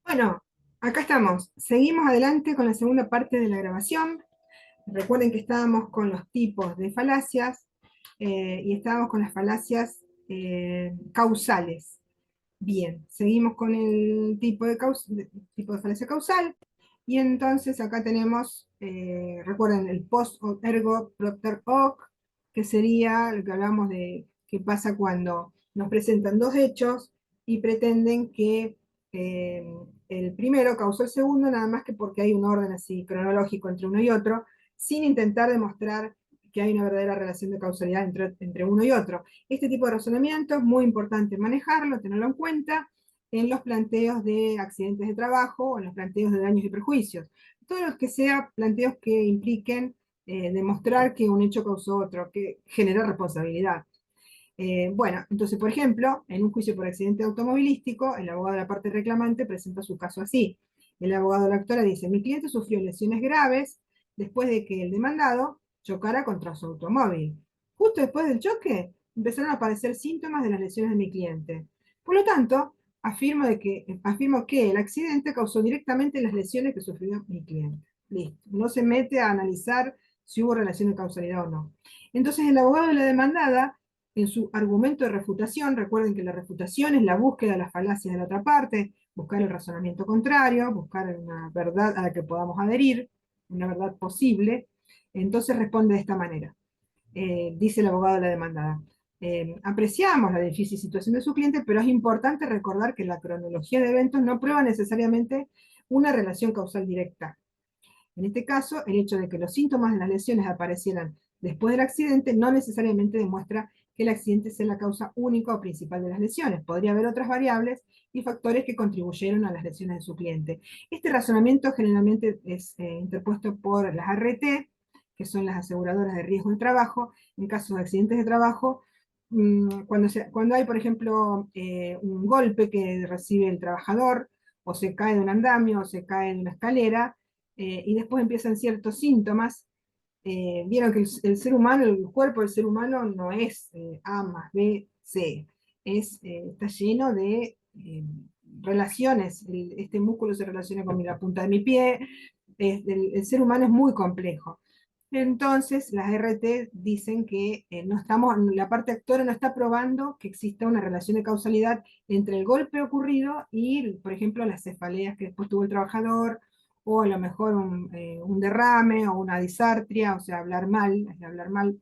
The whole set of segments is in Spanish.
Bueno, acá estamos. Seguimos adelante con la segunda parte de la grabación. Recuerden que estábamos con los tipos de falacias y estábamos con las falacias causales. Bien, seguimos con el tipo de falacia causal. Y entonces acá tenemos, recuerden, el post hoc ergo propter hoc, que sería lo que hablamos de qué pasa cuando nos presentan dos hechos y pretenden que el primero causó el segundo, nada más que porque hay un orden así cronológico entre uno y otro, sin intentar demostrar que hay una verdadera relación de causalidad entre uno y otro. Este tipo de razonamiento es muy importante manejarlo, tenerlo en cuenta en los planteos de accidentes de trabajo o en los planteos de daños y perjuicios. Todo lo que sea planteos que impliquen demostrar que un hecho causó otro, que genera responsabilidad. Bueno, entonces, por ejemplo, en un juicio por accidente automovilístico, el abogado de la parte reclamante presenta su caso así. El abogado de la actora dice: mi cliente sufrió lesiones graves después de que el demandado chocara contra su automóvil. Justo después del choque, empezaron a aparecer síntomas de las lesiones de mi cliente. Por lo tanto, afirmo que el accidente causó directamente las lesiones que sufrió mi cliente. Listo. No se mete a analizar si hubo relación de causalidad o no. Entonces, el abogado de la demandada, en su argumento de refutación, recuerden que la refutación es la búsqueda de las falacias de la otra parte, buscar el razonamiento contrario, buscar una verdad a la que podamos adherir, una verdad posible. Entonces responde de esta manera. Dice el abogado de la demandada: apreciamos la difícil situación de su cliente, pero es importante recordar que la cronología de eventos no prueba necesariamente una relación causal directa. En este caso, el hecho de que los síntomas de las lesiones aparecieran después del accidente no necesariamente demuestra que el accidente sea la causa única o principal de las lesiones. Podría haber otras variables y factores que contribuyeron a las lesiones de su cliente. Este razonamiento generalmente es interpuesto por las ART, que son las aseguradoras de riesgo del trabajo. En casos de accidentes de trabajo, cuando hay, por ejemplo, un golpe que recibe el trabajador, o se cae de un andamio, o se cae de una escalera, y después empiezan ciertos síntomas. Vieron que el ser humano, el cuerpo del ser humano no es A más B, C, está lleno de relaciones. Este músculo se relaciona con la punta de mi pie. El ser humano es muy complejo. Entonces, las RT dicen que la parte actora no está probando que exista una relación de causalidad entre el golpe ocurrido y, por ejemplo, las cefaleas que después tuvo el trabajador, o a lo mejor un derrame o una disartria, o sea, hablar mal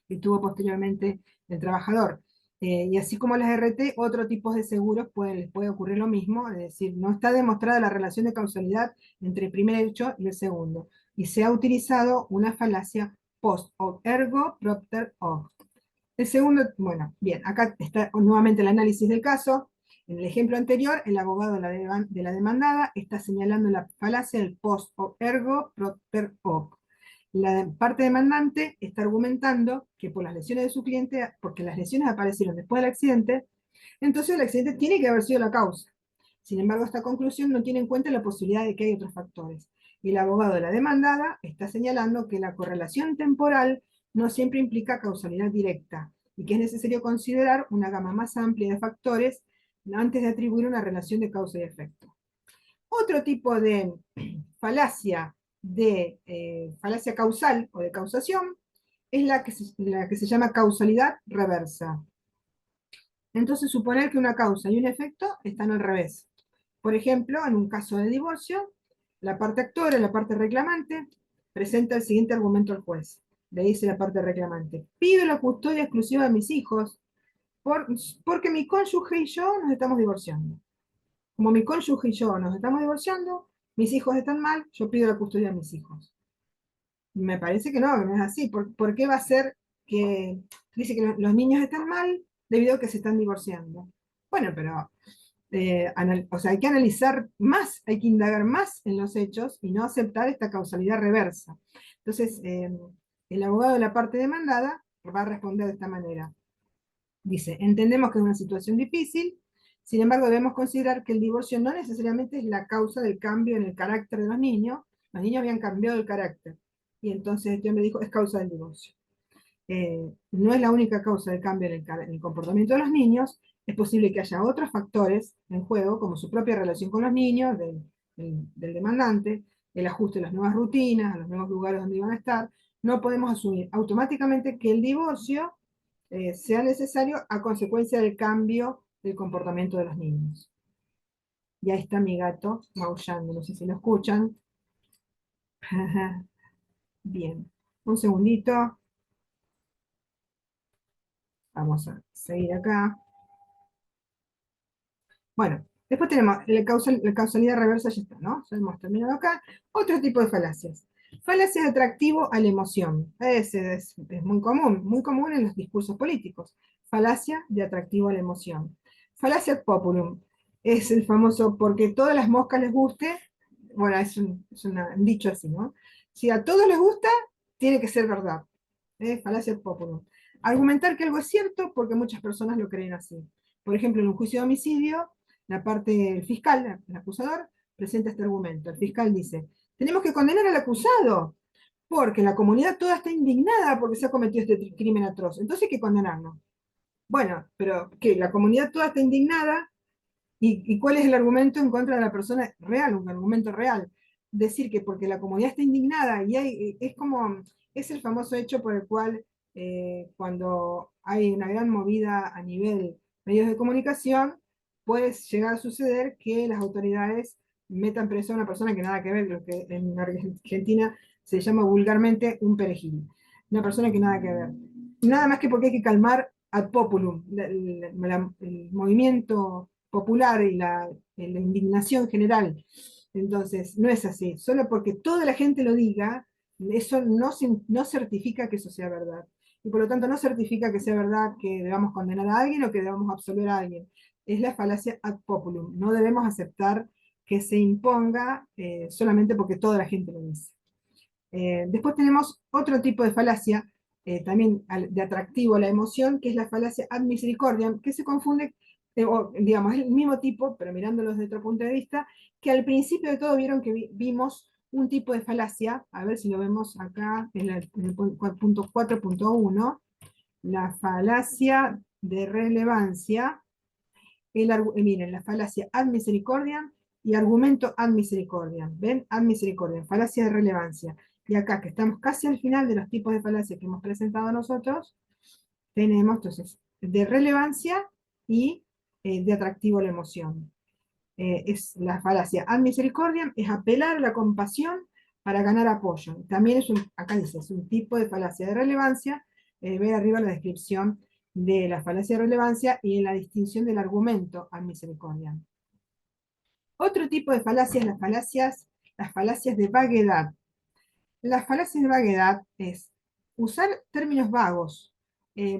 que tuvo posteriormente el trabajador. Y así como las RT, otros tipos de seguros les puede ocurrir lo mismo, es decir, no está demostrada la relación de causalidad entre el primer hecho y el segundo, y se ha utilizado una falacia post hoc ergo propter hoc. El segundo, bueno, bien, acá está nuevamente el análisis del caso. En el ejemplo anterior, el abogado de la demandada está señalando la falacia del post hoc ergo propter hoc. La parte demandante está argumentando que por las lesiones de su cliente, porque las lesiones aparecieron después del accidente, entonces el accidente tiene que haber sido la causa. Sin embargo, esta conclusión no tiene en cuenta la posibilidad de que hay otros factores. Y el abogado de la demandada está señalando que la correlación temporal no siempre implica causalidad directa y que es necesario considerar una gama más amplia de factores antes de atribuir una relación de causa y efecto. Otro tipo de falacia falacia causal o de causación es la que se llama causalidad reversa. Entonces, suponer que una causa y un efecto están al revés. Por ejemplo, en un caso de divorcio, la parte actora, la parte reclamante, presenta el siguiente argumento al juez. Le dice la parte reclamante: pido la custodia exclusiva de mis hijos porque mi cónyuge y yo nos estamos divorciando. Como mi cónyuge y yo nos estamos divorciando, mis hijos están mal, yo pido la custodia de mis hijos. Me parece que no es así. ¿Por qué va a ser que dice que los niños están mal debido a que se están divorciando? Bueno, pero o sea, hay que analizar más, hay que indagar más en los hechos y no aceptar esta causalidad reversa. Entonces, el abogado de la parte demandada va a responder de esta manera. Dice: entendemos que es una situación difícil, sin embargo debemos considerar que el divorcio no necesariamente es la causa del cambio en el carácter de los niños habían cambiado el carácter, y entonces este hombre dijo: es causa del divorcio. No es la única causa del cambio en el comportamiento de los niños, Es posible que haya otros factores en juego, como su propia relación con los niños, del demandante, el ajuste de las nuevas rutinas, a los nuevos lugares donde iban a estar. No podemos asumir automáticamente que el divorcio sea necesario a consecuencia del cambio del comportamiento de los niños. Y ahí está mi gato maullando, no sé si lo escuchan. Bien, un segundito, vamos a seguir acá. Bueno, después tenemos la causalidad reversa, ya está, ¿no? Ya hemos terminado acá. Otro tipo de falacias. Falacias de atractivo a la emoción. Es muy común en los discursos políticos. Falacia de atractivo a la emoción. Falacia ad populum. Es el famoso porque todas las moscas les guste. Bueno, un dicho así, ¿no? Si a todos les gusta, tiene que ser verdad. Falacia ad populum. Argumentar que algo es cierto porque muchas personas lo creen así. Por ejemplo, en un juicio de homicidio, la parte el fiscal, el acusador, presenta este argumento. El fiscal dice, tenemos que condenar al acusado, porque la comunidad toda está indignada porque se ha cometido este crimen atroz. Entonces hay que condenarlo. Bueno, pero que la comunidad toda está indignada, ¿y cuál es el argumento en contra de la persona real? Un argumento real. Decir que porque la comunidad está indignada y es el famoso hecho por el cual cuando hay una gran movida a nivel medios de comunicación, puede llegar a suceder que las autoridades metan preso a una persona que nada que ver, lo que en Argentina se llama vulgarmente un perejil. Una persona que nada que ver. Nada más que porque hay que calmar ad populum, el movimiento popular y la indignación general. Entonces, no es así. Solo porque toda la gente lo diga, eso no certifica que eso sea verdad. Y por lo tanto no certifica que sea verdad que debamos condenar a alguien o que debamos absolver a alguien. Es la falacia ad populum. No debemos aceptar que se imponga solamente porque toda la gente lo dice. Después tenemos otro tipo de falacia, también de atractivo a la emoción, que es la falacia ad misericordiam, que se confunde, digamos, es el mismo tipo, pero mirándolos desde otro punto de vista, que al principio de todo vieron que vimos un tipo de falacia, a ver si lo vemos acá en el punto 4.1, la falacia de relevancia, miren, la falacia ad misericordiam y argumento ad misericordiam. ¿Ven? Ad misericordiam, falacia de relevancia. Y acá, que estamos casi al final de los tipos de falacia que hemos presentado nosotros, tenemos entonces de relevancia y de atractivo a la emoción. Es la falacia ad misericordiam, es apelar a la compasión para ganar apoyo. También acá dice, es un tipo de falacia de relevancia. Ve arriba la descripción de la falacia de relevancia y en la distinción del argumento ad misericordiam. Otro tipo de falacias, las falacias de vaguedad. Las falacias de vaguedad es usar términos vagos.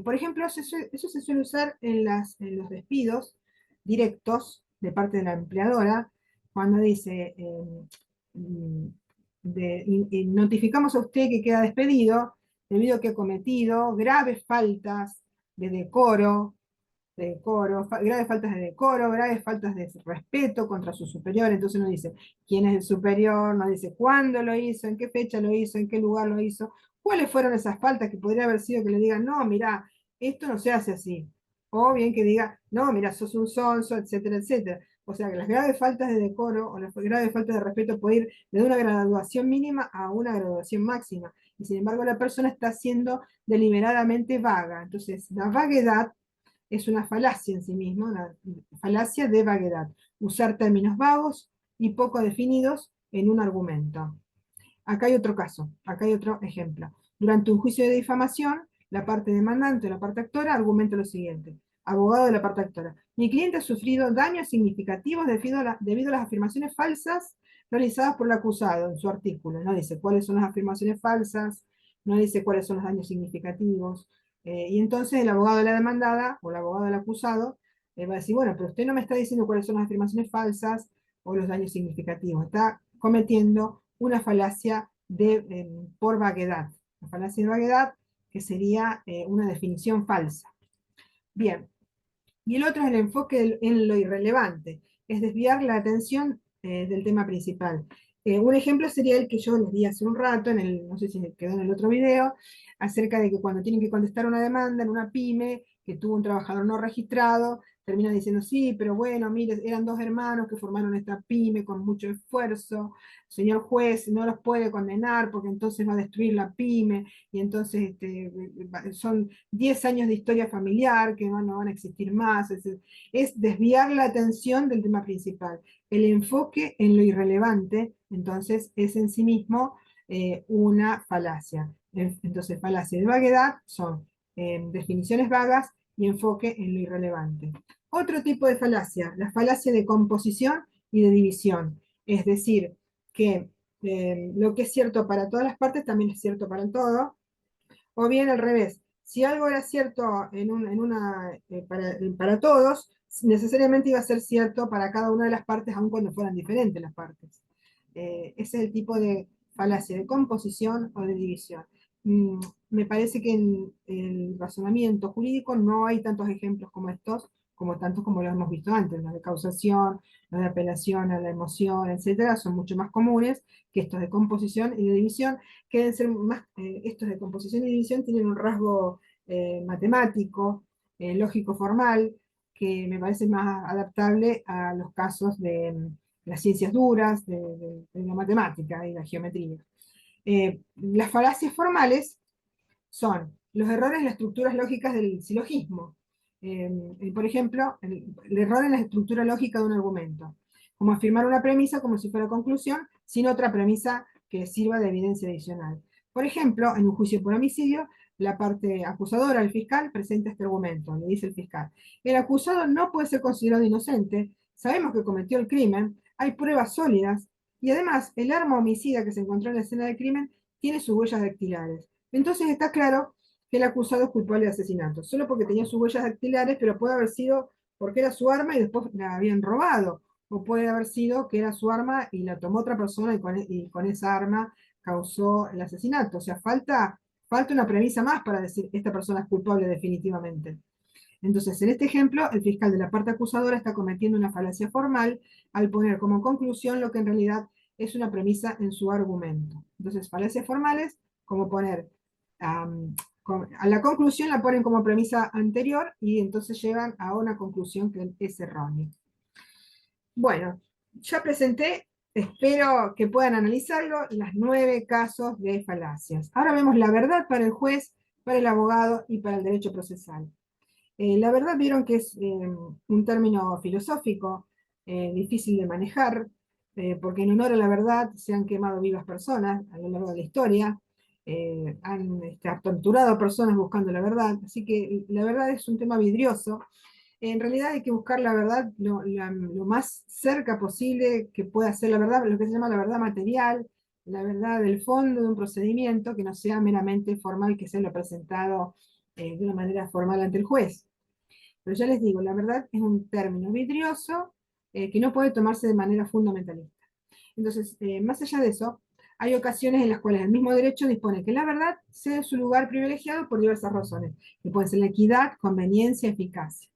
Por ejemplo, eso se suele usar en los despidos directos de parte de la empleadora, cuando dice, mm, notificamos a usted que queda despedido debido a que ha cometido graves faltas graves faltas de decoro, graves faltas de respeto contra su superior. Entonces no dice quién es el superior, no dice cuándo lo hizo, en qué fecha lo hizo, en qué lugar lo hizo, cuáles fueron esas faltas que podría haber sido que le digan, no, mira, esto no se hace así. O bien que diga, no, mira, sos un sonso, etcétera, etcétera. O sea que las graves faltas de decoro o las graves faltas de respeto puede ir de una graduación mínima a una graduación máxima. Y sin embargo la persona está siendo deliberadamente vaga. Entonces la vaguedad es una falacia en sí misma, una falacia de vaguedad. Usar términos vagos y poco definidos en un argumento. Acá hay otro caso, acá hay otro ejemplo. Durante un juicio de difamación, la parte demandante o la parte actora argumenta lo siguiente. Abogado de la parte actora. Mi cliente ha sufrido daños significativos debido a las afirmaciones falsas realizadas por el acusado en su artículo. No dice cuáles son las afirmaciones falsas, no dice cuáles son los daños significativos. Y entonces el abogado de la demandada o el abogado del acusado va a decir, bueno, pero usted no me está diciendo cuáles son las afirmaciones falsas o los daños significativos. Está cometiendo una falacia por vaguedad. La falacia de vaguedad, que sería una definición falsa. Bien, y el otro es el enfoque en lo irrelevante, es desviar la atención del tema principal. Un ejemplo sería el que yo les di hace un rato, no sé si quedó en el otro video, acerca de que cuando tienen que contestar una demanda en una pyme, que tuvo un trabajador no registrado, terminan diciendo, sí, pero bueno, mire, eran dos hermanos que formaron esta pyme con mucho esfuerzo, señor juez, no los puede condenar porque entonces va a destruir la pyme, y entonces son 10 años de historia familiar que no van a existir más. Es desviar la atención del tema principal. El enfoque en lo irrelevante, entonces, es en sí mismo una falacia. Entonces, falacia de vaguedad son definiciones vagas y enfoque en lo irrelevante. Otro tipo de falacia, la falacia de composición y de división. Es decir, que lo que es cierto para todas las partes también es cierto para el todo, o bien al revés. Si algo era cierto para todos, necesariamente iba a ser cierto para cada una de las partes, aun cuando fueran diferentes las partes. Ese es el tipo de falacia de composición o de división. Mm, Me parece que en el razonamiento jurídico no hay tantos ejemplos como estos, como tantos como lo hemos visto antes. Los de causación, los de apelación a la emoción, etcétera, son mucho más comunes que estos de composición y de división, que deben ser más, estos de composición y división tienen un rasgo matemático, lógico formal, que me parece más adaptable a los casos de las ciencias duras, de la matemática y la geometría. Las falacias formales son los errores en las estructuras lógicas del silogismo. Por ejemplo, el error en la estructura lógica de un argumento, como afirmar una premisa como si fuera conclusión, sin otra premisa que sirva de evidencia adicional. Por ejemplo, en un juicio por homicidio, la parte acusadora, el fiscal, presenta este argumento, le dice el fiscal: el acusado no puede ser considerado inocente, sabemos que cometió el crimen, hay pruebas sólidas, y además el arma homicida que se encontró en la escena del crimen tiene sus huellas dactilares. Entonces está claro que el acusado es culpable de asesinato, solo porque tenía sus huellas dactilares, pero puede haber sido porque era su arma y después la habían robado, o puede haber sido que era su arma y la tomó otra persona y con esa arma causó el asesinato. O sea, falta una premisa más para decir esta persona es culpable definitivamente. Entonces, en este ejemplo, el fiscal de la parte acusadora está cometiendo una falacia formal al poner como conclusión lo que en realidad es una premisa en su argumento. Entonces, falacias formales, como poner um, a la conclusión la ponen como premisa anterior y entonces llegan a una conclusión que es errónea. Bueno, ya presenté, espero que puedan analizarlo, las 9 casos de falacias. Ahora vemos la verdad para el juez, para el abogado y para el derecho procesal. La verdad vieron que es un término filosófico, difícil de manejar, porque en honor a la verdad se han quemado vivas personas a lo largo de la historia, han torturado a personas buscando la verdad, así que la verdad es un tema vidrioso. En realidad hay que buscar la verdad lo más cerca posible que pueda ser la verdad, lo que se llama la verdad material, la verdad del fondo de un procedimiento que no sea meramente formal, que sea lo presentado de una manera formal ante el juez. Pero ya les digo, la verdad es un término vidrioso que no puede tomarse de manera fundamentalista. Entonces, más allá de eso, hay ocasiones en las cuales el mismo derecho dispone que la verdad cede su lugar privilegiado por diversas razones, que pueden ser la equidad, conveniencia, eficacia.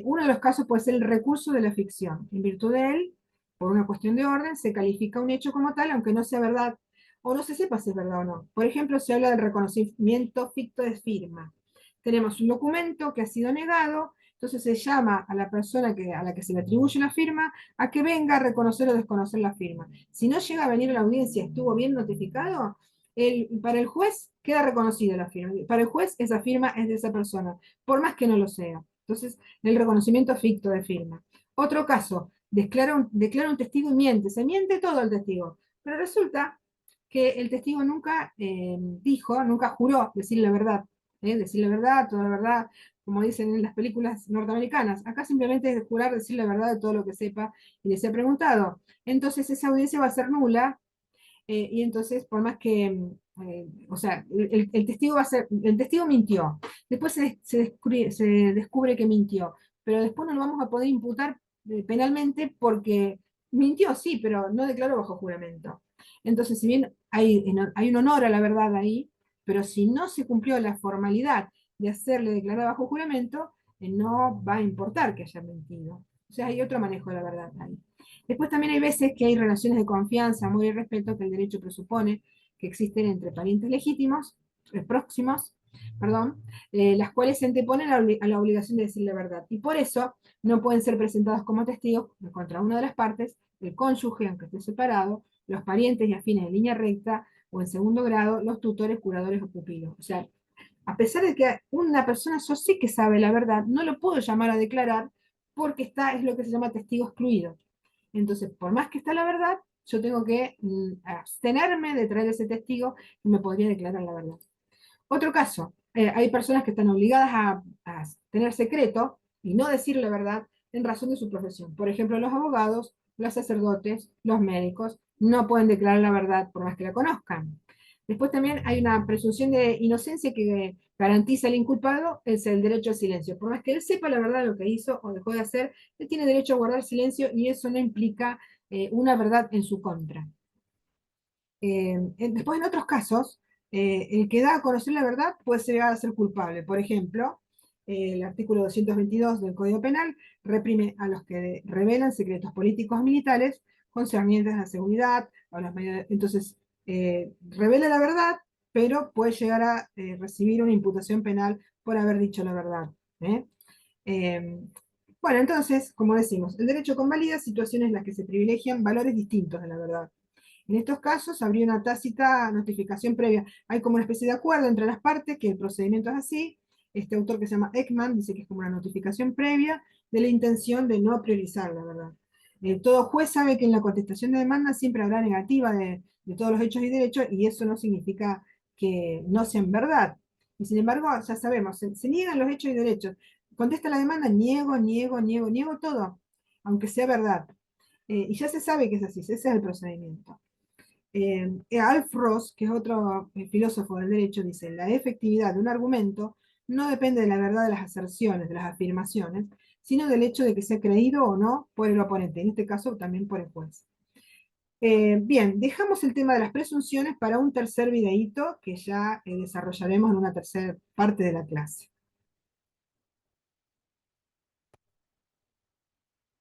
Uno de los casos puede ser el recurso de la ficción. En virtud de él, por una cuestión de orden, se califica un hecho como tal, aunque no sea verdad, o no se sepa si es verdad o no. Por ejemplo, se habla del reconocimiento ficto de firma. Tenemos un documento que ha sido negado, entonces se llama a la persona a la que se le atribuye la firma a que venga a reconocer o desconocer la firma. Si no llega a venir a la audiencia, estuvo bien notificado, para el juez queda reconocida la firma. Para el juez esa firma es de esa persona, por más que no lo sea. Entonces, el reconocimiento ficto de firma. Otro caso, declara un testigo y miente, se miente todo el testigo, pero resulta que el testigo nunca nunca juró decir la verdad, decir la verdad, toda la verdad, como dicen en las películas norteamericanas. Acá simplemente es jurar decir la verdad de todo lo que sepa y les he preguntado. Entonces esa audiencia va a ser nula, y entonces por más que, o sea, el testigo va a ser, el testigo mintió, después se descubre que mintió, pero después no lo vamos a poder imputar penalmente porque mintió, sí, pero no declaró bajo juramento. Entonces, si bien hay un honor a la verdad ahí, pero si no se cumplió la formalidad de hacerle declarar bajo juramento, no va a importar que haya mentido. O sea, hay otro manejo de la verdad ahí. Después también hay veces que hay relaciones de confianza, amor y respeto que el derecho presupone que existen entre parientes legítimos, próximos, perdón, las cuales se anteponen a la obligación de decir la verdad. Y por eso no pueden ser presentados como testigos contra una de las partes, el cónyuge, aunque esté separado, los parientes y afines de línea recta o en segundo grado, los tutores, curadores o pupilos. O sea, a pesar de que una persona yo sé que sabe la verdad, no lo puedo llamar a declarar porque es lo que se llama testigo excluido. Entonces, por más que está la verdad, yo tengo que abstenerme de traer ese testigo y me podría declarar la verdad. Otro caso, hay personas que están obligadas a tener secreto y no decir la verdad en razón de su profesión. Por ejemplo, los abogados, los sacerdotes, los médicos no pueden declarar la verdad por más que la conozcan. Después también hay una presunción de inocencia que garantiza al inculpado es el derecho al silencio. Por más que él sepa la verdad de lo que hizo o dejó de hacer, él tiene derecho a guardar silencio y eso no implica una verdad en su contra. Después, en otros casos, el que da a conocer la verdad puede llegar a ser culpable. Por ejemplo, el artículo 222 del Código Penal reprime a los que revelan secretos políticos o militares concernientes a la seguridad, a los medios entonces, revela la verdad, pero puede llegar a recibir una imputación penal por haber dicho la verdad. ¿Eh? Eh, bueno, entonces, como decimos, el derecho convalida situaciones en las que se privilegian valores distintos de la verdad. En estos casos habría una tácita notificación previa. Hay como una especie de acuerdo entre las partes que el procedimiento es así. Este autor que se llama Ekman dice que es como una notificación previa de la intención de no priorizar, la verdad. Todo juez sabe que en la contestación de demanda siempre habrá negativa de todos los hechos y derechos y eso no significa que no sean verdad. Y sin embargo, ya sabemos, se niegan los hechos y derechos. Contesta la demanda, niego todo, aunque sea verdad. Y ya se sabe que es así, ese es el procedimiento. Alf Ross, que es otro filósofo del derecho, dice, la efectividad de un argumento no depende de la verdad de las aserciones, de las afirmaciones, sino del hecho de que sea creído o no por el oponente, en este caso también por el juez. Bien, dejamos el tema de las presunciones para un tercer videíto que ya desarrollaremos en una tercera parte de la clase.